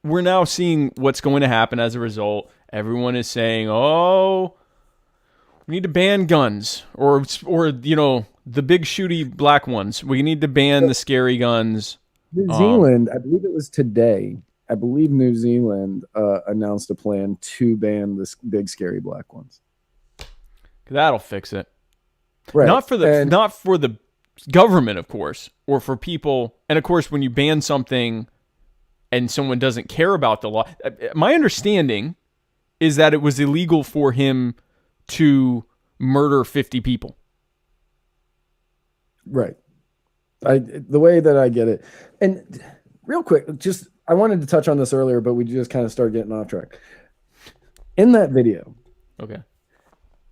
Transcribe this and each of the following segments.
we're now seeing what's going to happen as a result. Everyone is saying, "Oh, we need to ban guns, or the big shooty black ones. We need to ban the scary guns." New Zealand, I believe it was today. I believe New Zealand announced a plan to ban the big scary black ones. That'll fix it. Right. Not for the government, of course, or for people. And of course, when you ban something and someone doesn't care about the law, my understanding is that it was illegal for him to murder 50 people. Right. The way that I get it. And real quick, just I wanted to touch on this earlier, but we just kind of started getting off track. In that video. Okay.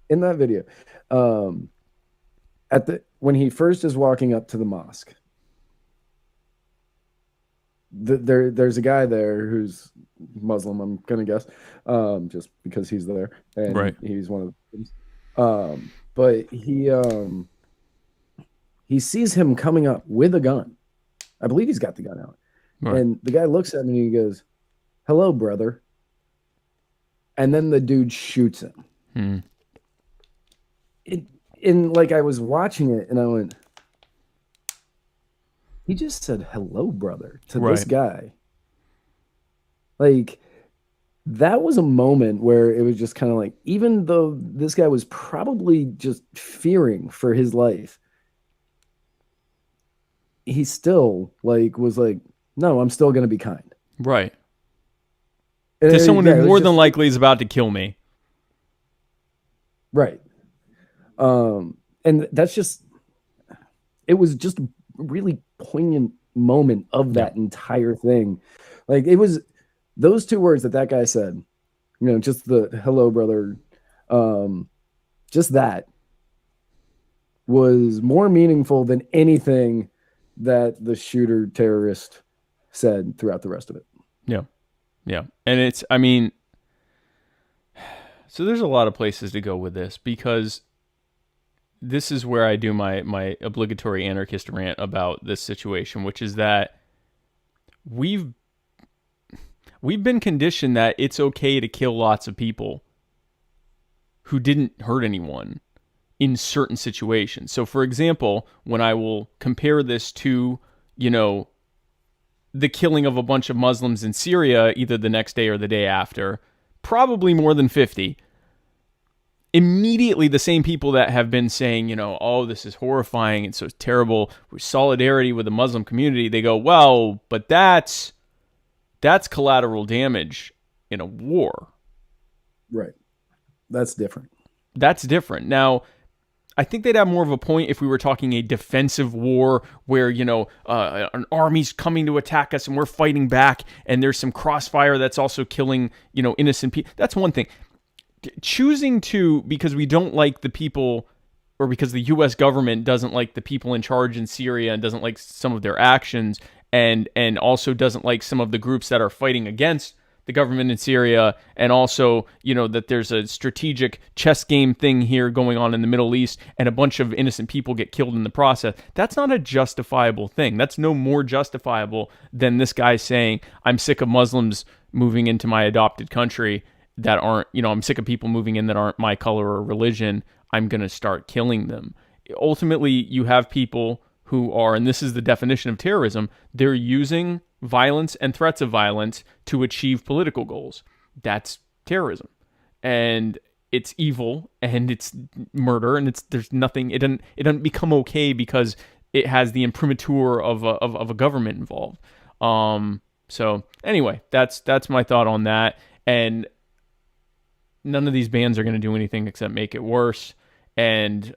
In that video, when he first is walking up to the mosque, there's a guy there who's Muslim, I'm gonna guess, just because he's there and right. He's one of the Muslims. But he sees him coming up with a gun. I believe he's got the gun out, right. And the guy looks at him and he goes, "Hello, brother," and then the dude shoots him. Like I was watching it and I went, he just said hello, brother, to this guy. Like, that was a moment where it was just kind of like, even though this guy was probably just fearing for his life, he still was like, no, I'm still going to be kind. Right. To someone who more than likely is about to kill me. Right. And that's just, it was just a really poignant moment of that entire thing. Like, it was those two words that guy said, just the hello, brother. Just that was more meaningful than anything that the shooter terrorist said throughout the rest of it. Yeah. Yeah. And so there's a lot of places to go with this, because this is where I do my obligatory anarchist rant about this situation, which is that we've been conditioned that it's okay to kill lots of people who didn't hurt anyone in certain situations. So, for example, when I will compare this to, the killing of a bunch of Muslims in Syria, either the next day or the day after, probably more than 50, immediately the same people that have been saying, oh, this is horrifying and so terrible, with solidarity with the Muslim community, they go, well, but that's collateral damage in a war. Right. That's different. That's different. Now, I think they'd have more of a point if we were talking a defensive war where, an army's coming to attack us and we're fighting back and there's some crossfire that's also killing, innocent people. That's one thing. Choosing to, because we don't like the people, or because the U.S. government doesn't like the people in charge in Syria and doesn't like some of their actions, and also doesn't like some of the groups that are fighting against the government in Syria, and also, that there's a strategic chess game thing here going on in the Middle East, and a bunch of innocent people get killed in the process. That's not a justifiable thing. That's no more justifiable than this guy saying, I'm sick of Muslims moving into my adopted country that aren't, I'm sick of people moving in that aren't my color or religion. I'm going to start killing them. Ultimately, you have people who are, and this is the definition of terrorism, they're using violence and threats of violence to achieve political goals. That's terrorism. And it's evil, and it's murder, and there's nothing, it doesn't become okay because it has the imprimatur of a government involved. So anyway, that's my thought on that. And none of these bans are going to do anything except make it worse. And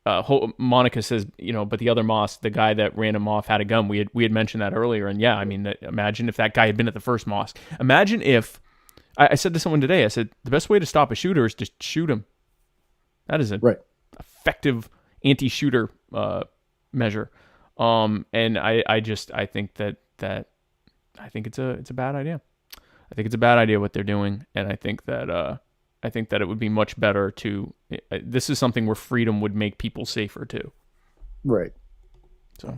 Monica says, but the other mosque, the guy that ran him off had a gun. We had mentioned that earlier. And yeah, imagine if that guy had been at the first mosque. Imagine if, I said to someone today, I said, the best way to stop a shooter is to shoot him. That is an effective anti-shooter measure. And I think that I think it's a bad idea. I think it's a bad idea what they're doing, and I think that it would be much better to. This is something where freedom would make people safer too. Right. So.